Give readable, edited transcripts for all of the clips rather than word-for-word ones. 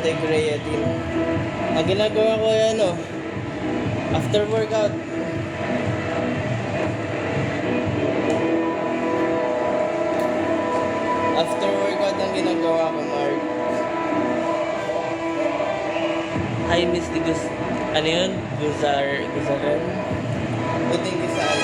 anti-creatine. Ang ginagawa ko ay after workout. After workout ang ginagawa ko, Mark. Hi, Miss Gus. Ano yun? Guzaran? Puting Guzar.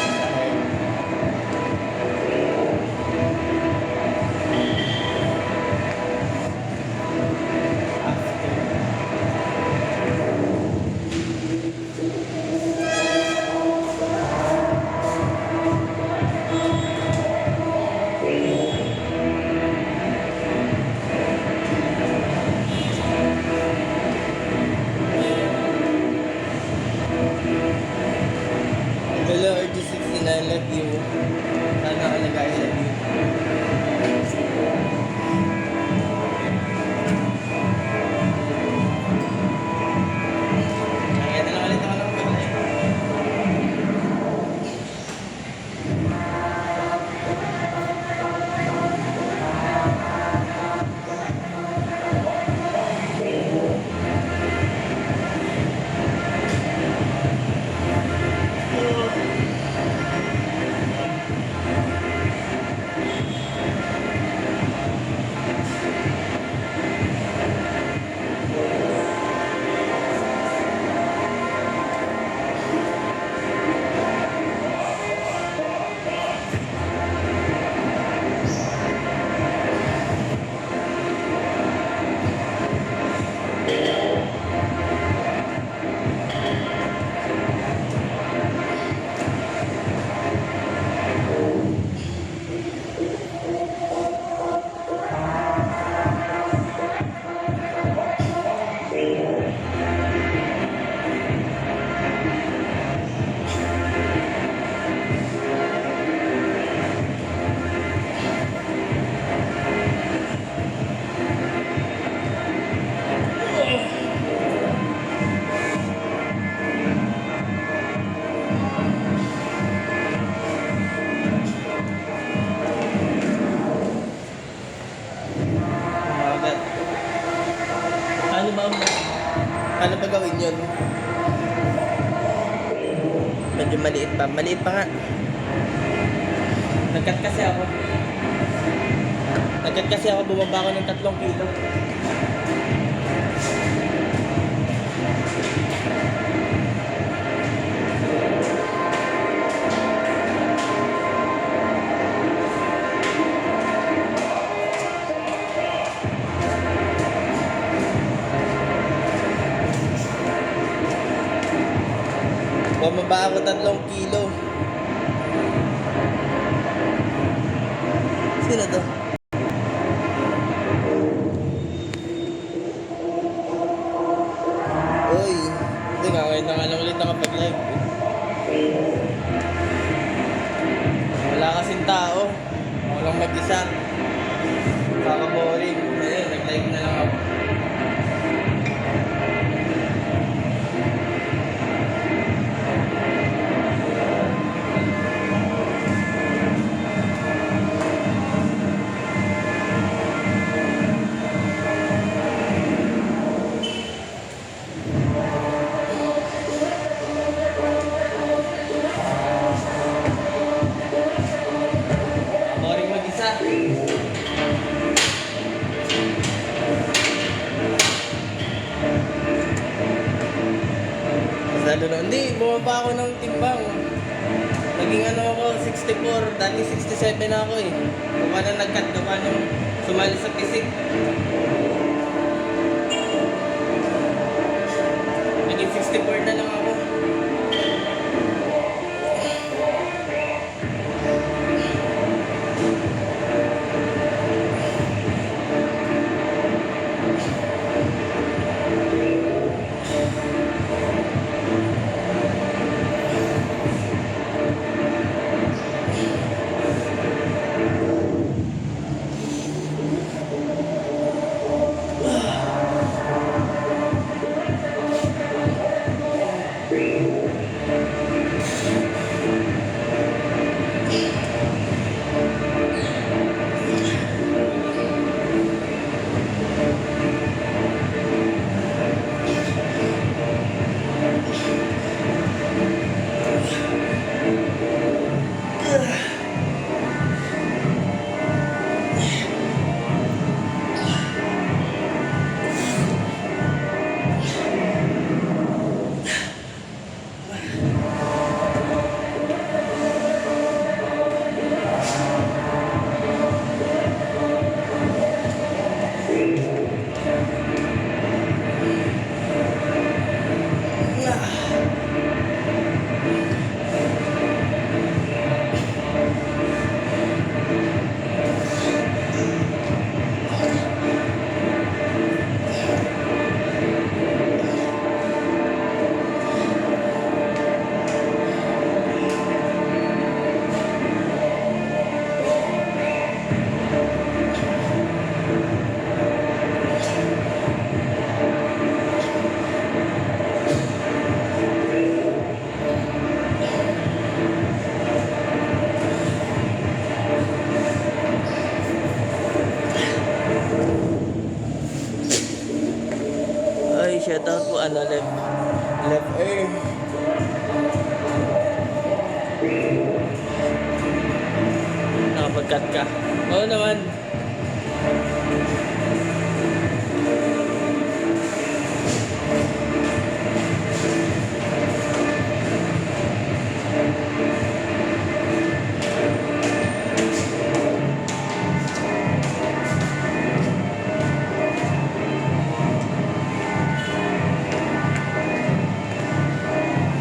Hello, RG69, love you. Sana ka nag-I love you. Kaya na lang ulit ako ng pag-like. Paano ba gawin yun? Medyo maliit pa. Maliit pa nga. Nagkat kasi ako. Bumaba ako ng 3 kilo. Bumaba ako 3 kilo. Sino to? Uy, hindi nga, ngayon na nga lang ulit nakapag-live. Wala kasing tao. Ako lang mag-isa. Kaka-boring. Ayun, nag-live na lang ako. Hindi, bumaba ako ng timbang. Naging ako, 64. Dati 67 na ako eh. Kung na nag-cut, kung nung sumali sa pisik. Naging 64 na lang ako. ano, left air. Nakapag-cut ka. Oo naman.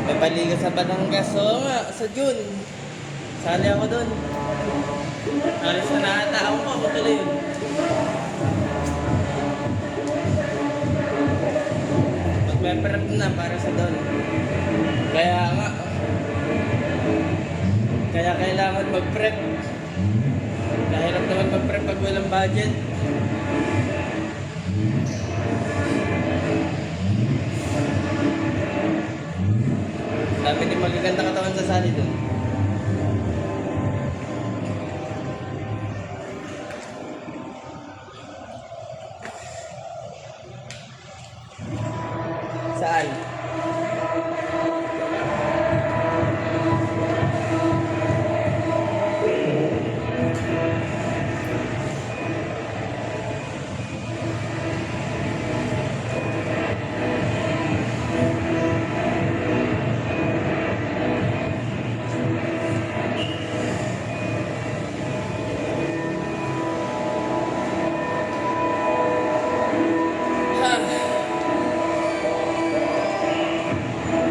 May paligo sa Batangas. Oo nga, sa June. Sali ako doon. Alis na nakatao ko, ako tuloy yun. Magpe-prep na para sa doon. Kaya nga. Kaya kailangan mag-prep. Nahirap naman mag-prep pag walang budget. Dami din magaganda katawan sa sali doon. Saan?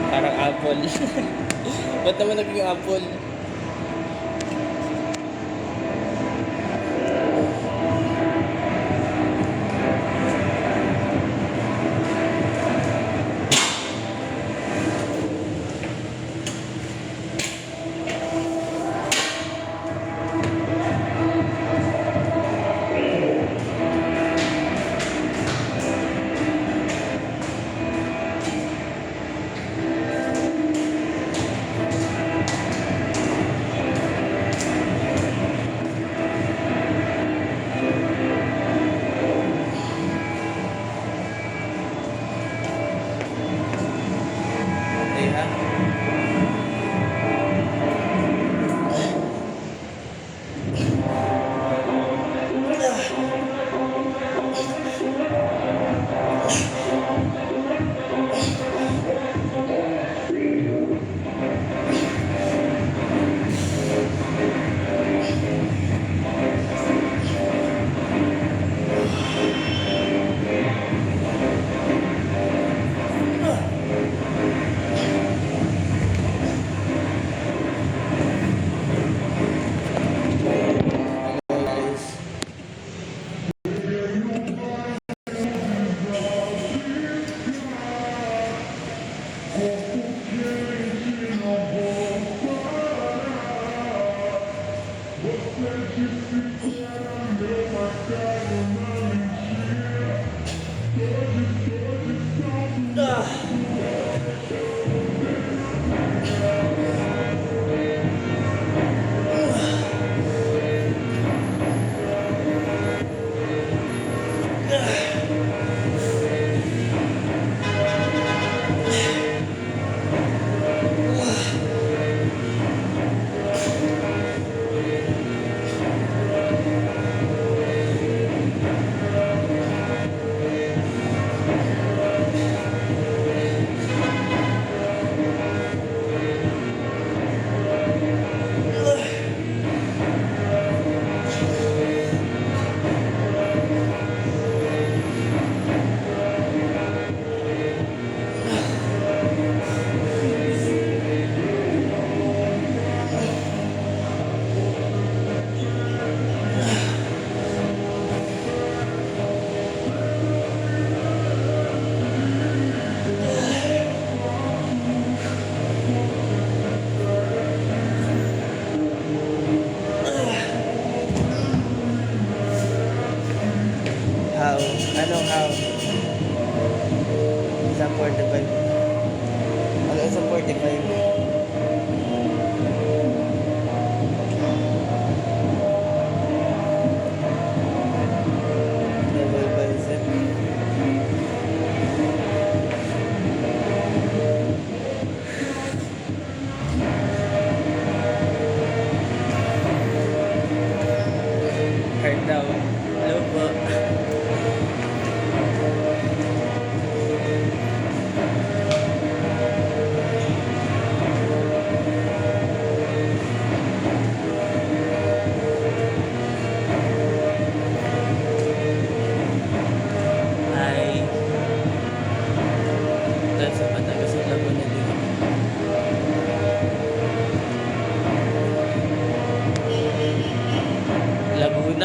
Parang apple. Ba't naman naging apple? Okay ha? Guys. How? Anong how? Isang 45. Ano isang 45? Double bicep.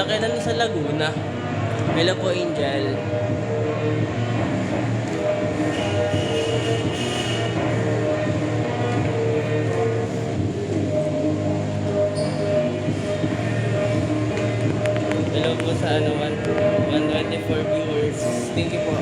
Laki na sa Laguna. Hello po, Angel. Hello po sa 124 viewers. Thank you po.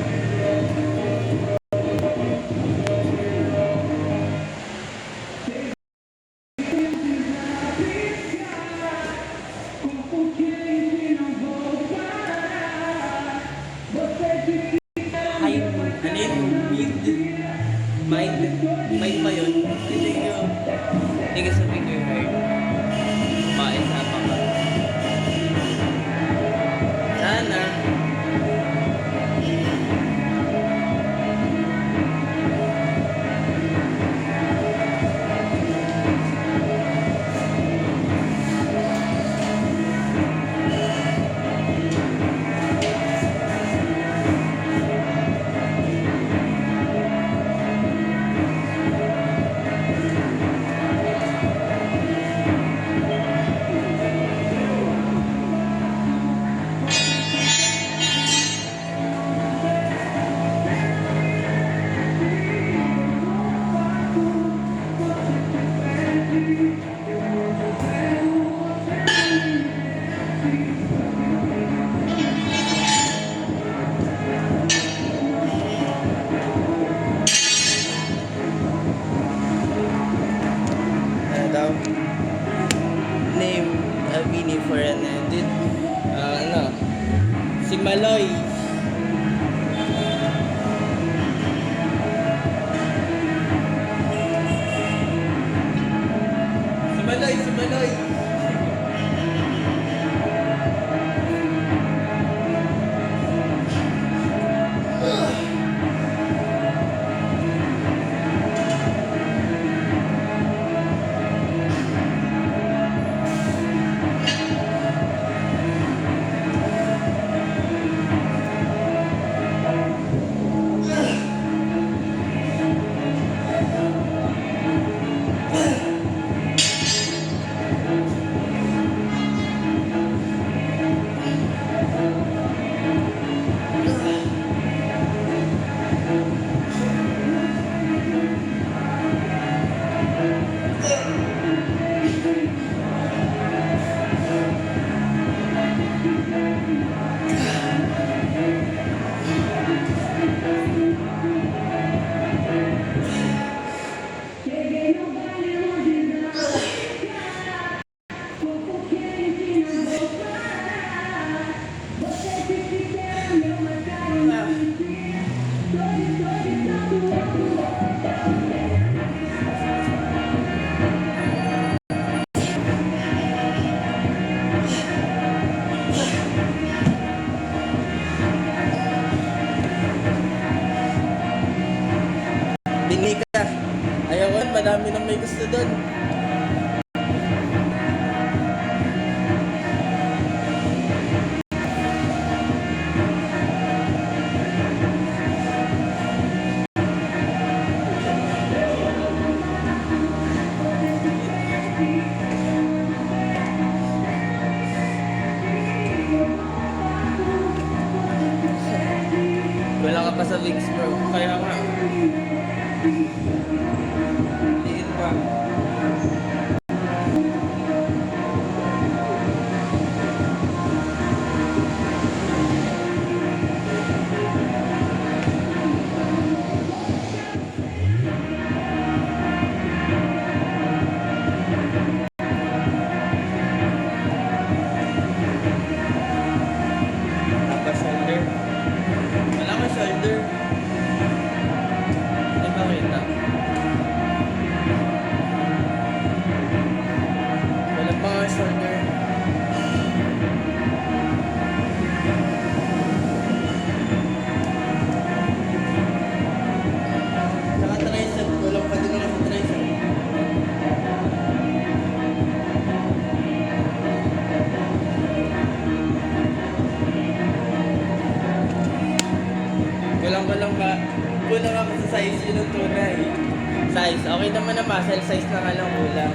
Hi, alin? Mind ba yun? Thank you sa picture heart. Kumain sa apa ka. Sana. Daw name Vini for an edit si Maloy. Si Maloy Binika. Ayaw ko, madami nang may gusto doon. Wala ka pa sa Vicks, bro. Kaya nga. Liit pa. Tapos shoulder. Wala ka shoulder. Hindi ba kita? Wala pa nga shoulder. Saka tricep. Walang pa din ako sa tricep. Kulang ba? Kulang ako sa size yun ng tunay. Size. Okay naman na muscle size na nga lang kulang.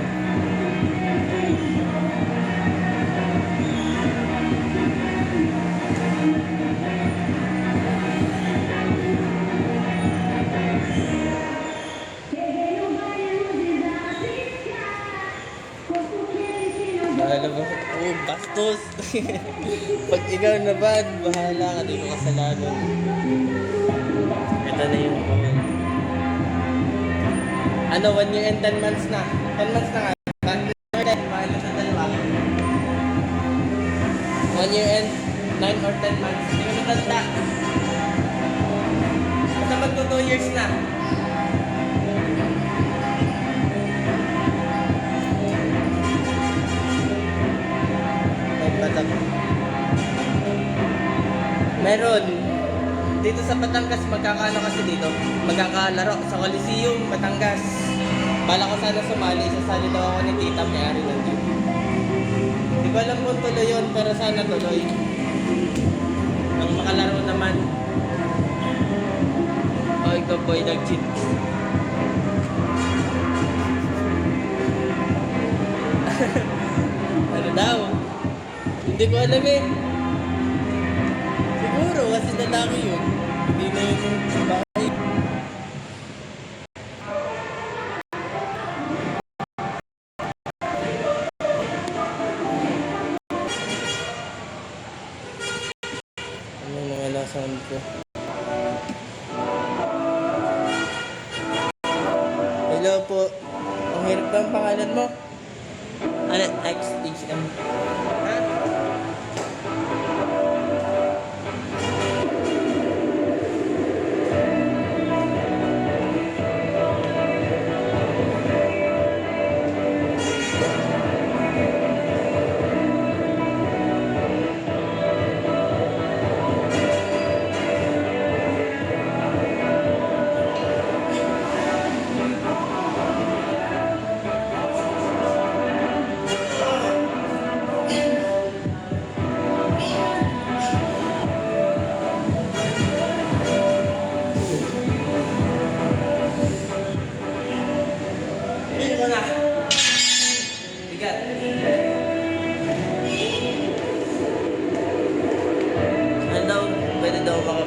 Bastos. Pag ikaw naman, bahala ka, di ko kasalanan. Ito na yung call. Ano, 1 year and 10 months na. 10 months na nga. Mahal na sa dalawa. 1 year and 9 or 10 months. Hindi ko natanda. Basta magto 2 years na. Meron. Dito sa Batangas, magkakaano kasi dito? Magkakalaro sa Coliseum, Batangas. Bala ko sana sumali. Sasali daw ako ni Tita, may-ari ng team. Hindi ko alam kung tuloy yun, pero sana tuloy. Ang makalaro naman. Oh, ikaw boy, nag-cheat. Ano daw? Hindi ko alam eh. Siguro kasi lalaki yun. Hindi na yun bahay. Ano yung mga sound ko? Hello po. Ang hirap ng pangalan mo? Ano? XHM. Ha? Ito na. Bigat. Ano daw? Pwede daw maka...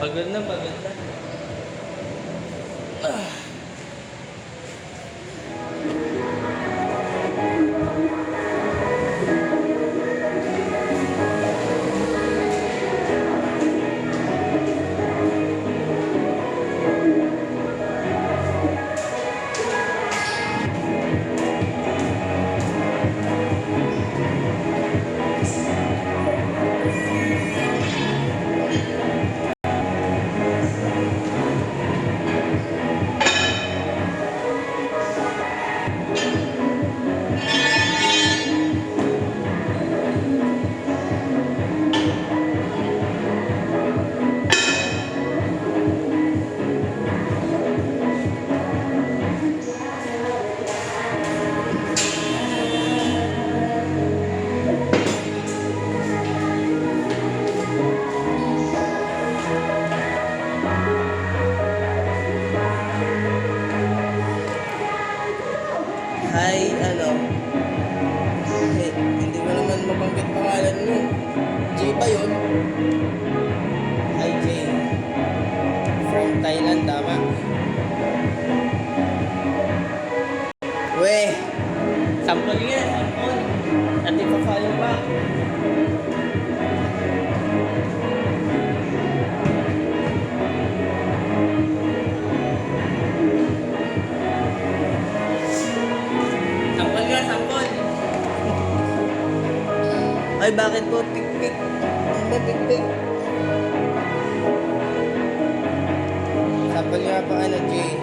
Pagod na, pagod na. Hi, ano? Hindi mo naman mabanggit pangalan mo. Jay ba yun? Hi, Jay. From Thailand, tama? Weh! Sample nga, sample. At ipa-follow ba? Sample nga, sample. Ay, bakit po? Pik-pik. May pik-pik. Sapal nga pa ano, Jay.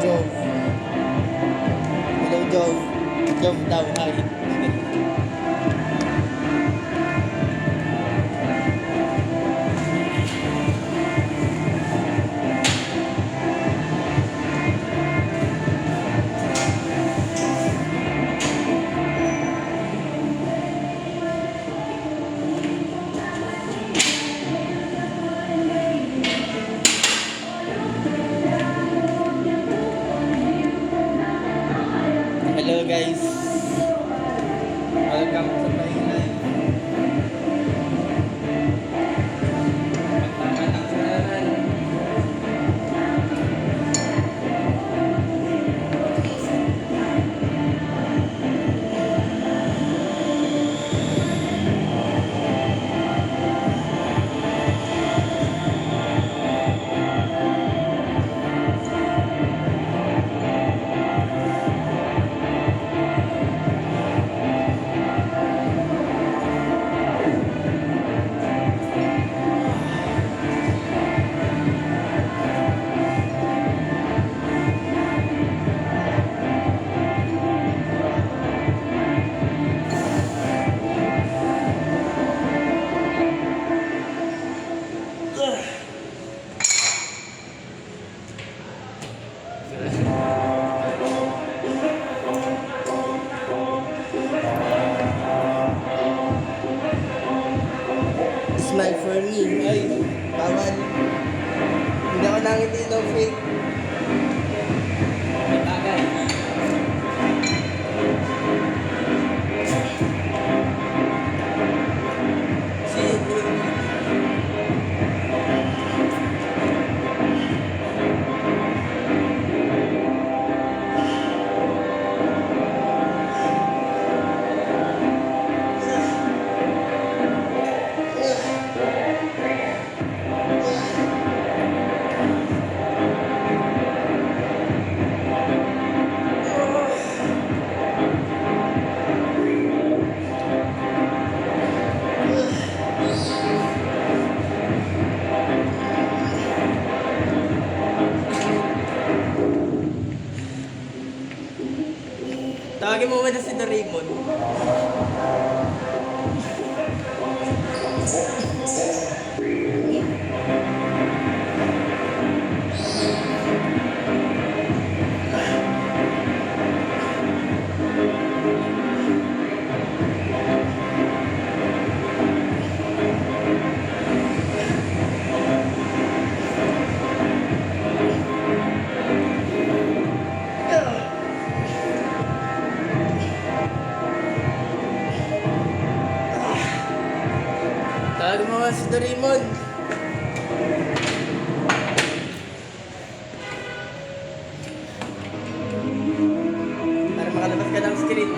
Jove. Hello, Jove. Jove daw, hi. Hello guys. Welcome to my life. Magtatanak sa naman. Smile for me. Ay, bawal. Hindi ako nangiti, no fake. May bagay. Tawagin mo muna si Doraemon. Tawagin mo muna si Doraemon. Para makalabas ka ng screen.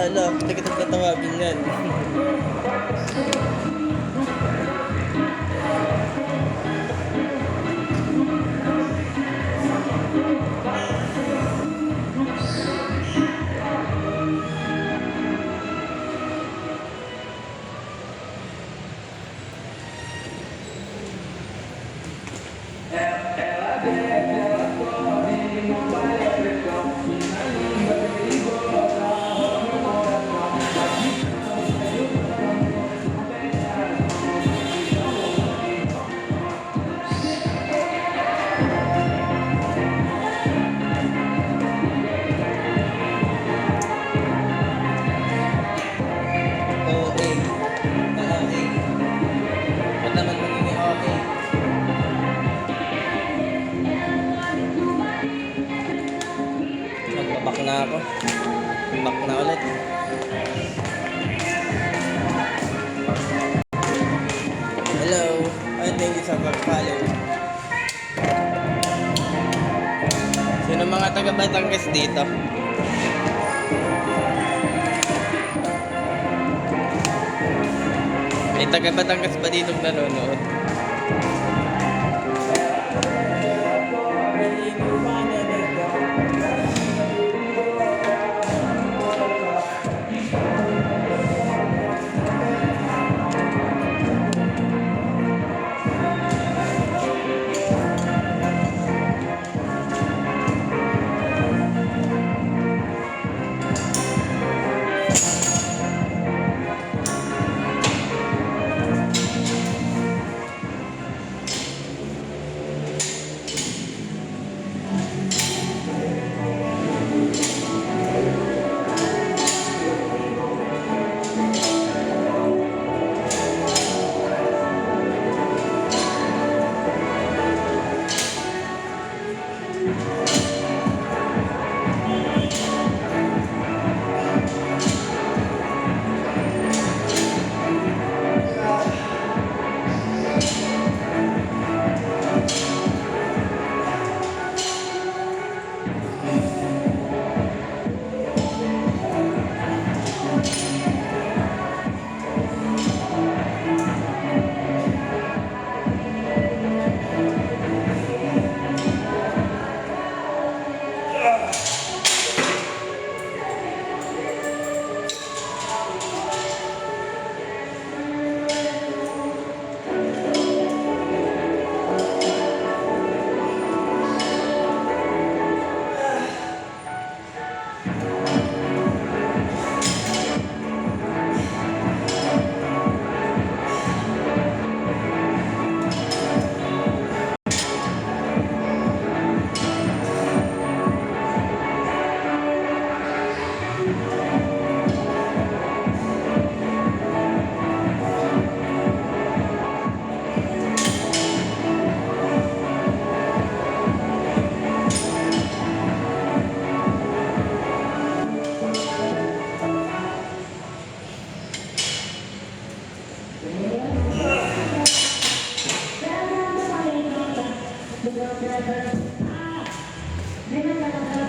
Ala, hindi kita tatawagin yan. Okay. Okay. Ba't naman magiging okay? Magbabak na ako. Back na ulit. Hello. Ay, thank you sa pag-follow. Sino mga taga Batangas dito? May taga Batangas ba dito nanonood?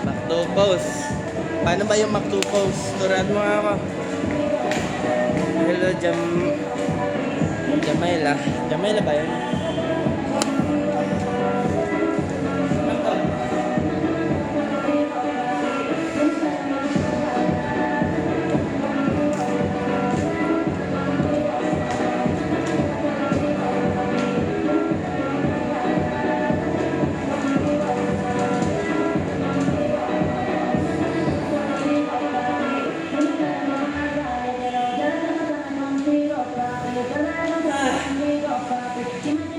McDo Post. Paano ba yung McDo Post? Turuan mo nga ako. Hello, Jamela. Jamela ba yun? Terima kasih.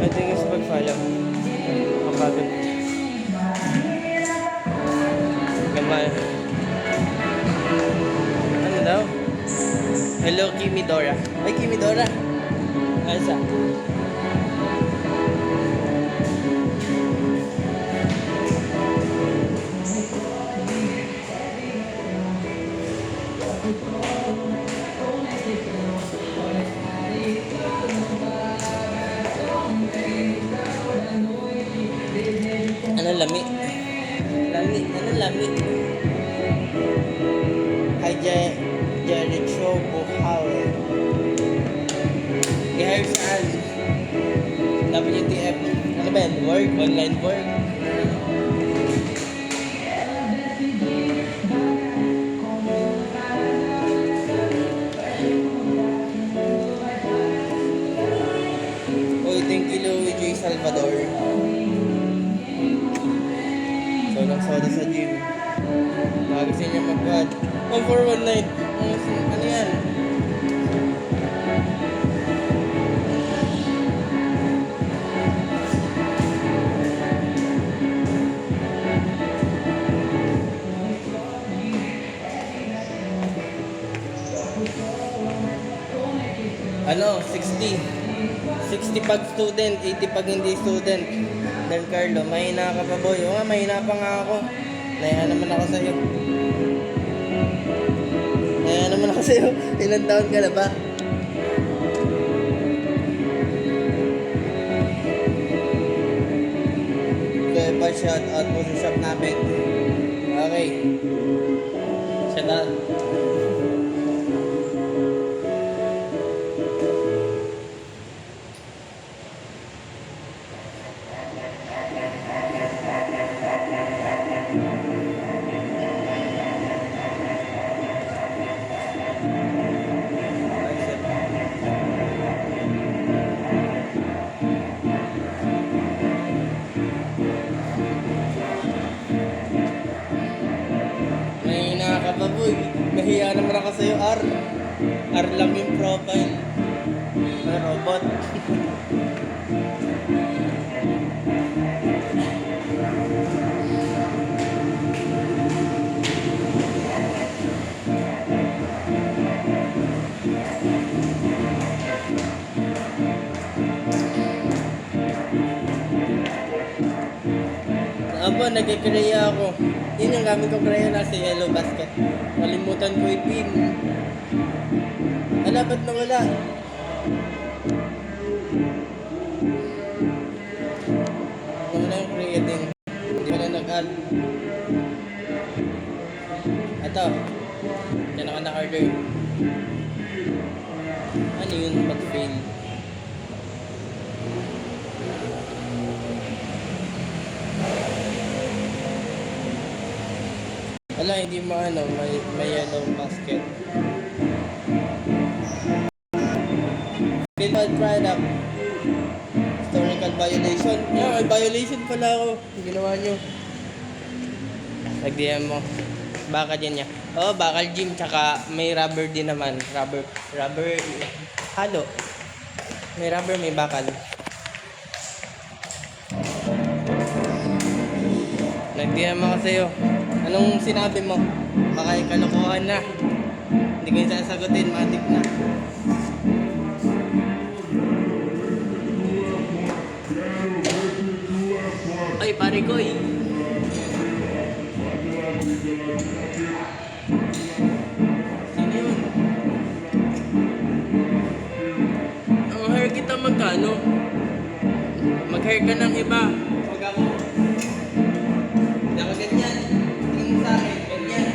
Thank you sa pag-follow. Mapagod. Gamay. Ano daw? Hello, Kimi Dora. Ay, Kimi Dora. Ano sa? Ano lami? Lami, ano lami? Hi, Jericho Buhawe. I-hire saan? WTF. Ano ba yan? Work? Online work? Uy, thank you, Louie J. Salvador. Soda sa gym. Baka gusto niya mag-quad. 1 for 1 night. Ano yan? Ano? 60. 60 pag student, 80 pag hindi student. Del Carlo, mahina ka pa boy. Oo nga, mahina pa nga ako. Naya naman ako sa'yo. Naya naman ako sa'yo. Ilang taon ka na ba? Okay, pa shout out po sa shop namin. Okay. Shout out. Baboy, mahiya naman ako sa'yo, R. R lang yung profile. May robot. Aba, nagkikreya ako. Yun yung gamit kong kreya na sa Yellow Basket. Kalimutan ko i-pin. Ala, ba't nawala? Nawala yung creating. Hindi ko na nag-add. Ito. Yan ako na-order. Ano yun? Mag-fail. Wala, hindi mo ano, may yellow basket. Billboard product. Historical violation. Yeah, may violation pala ako. Ginawa nyo. Nag-DM mo. Bakal yan niya. Oo, bakal gym. Tsaka may rubber din naman. Rubber. Halo. May rubber, may bakal. Nag-DM ako sa'yo. Anong sinabi mo? Baka kalokohan na. Hindi ko yung sasagutin, matik na. Ay, pare ko eh. Sino yun? Ang hair kita magkano? Mag-hair ka ng iba. Huwag ako. Hindi ako ganyan. Tingin sa akin, ganyan.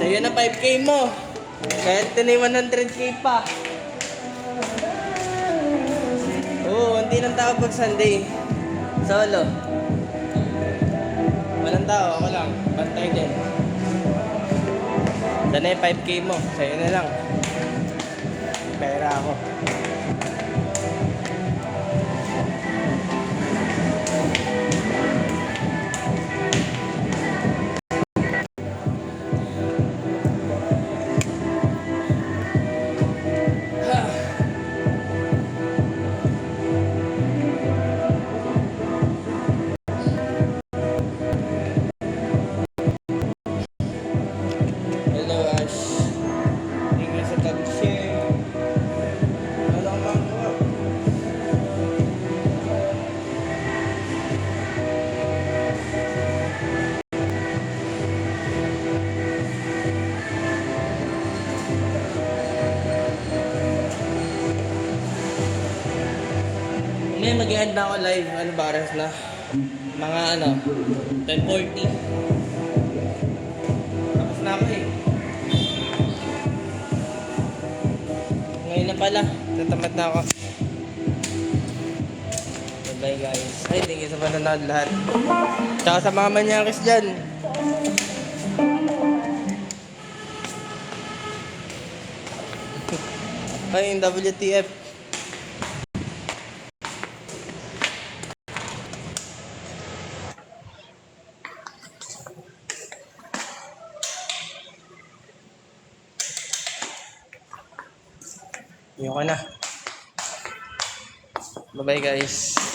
Sa'yo na 5K mo. Kahit tinay 100K pa. Oo, hindi ng tao pag Sunday. Solo. Walang tao, ako lang. Bantay din. Sana yung 5K mo. Sa'yo na lang. Pera ako. Hello, Ash. Tingnan sa tag-share. Wala kang magawa. Ngayon, mag-i-end na ako live. Ano ba, oras na? Mga 10:40. Tapos na ako eh. Ngayon na pala. Tatamad na ako. Bye guys. Ay, thank you sa panonood lahat. Tsaka sa mga manyakis dyan. Ay, yung WTF. Yun ko na. Bye-bye guys.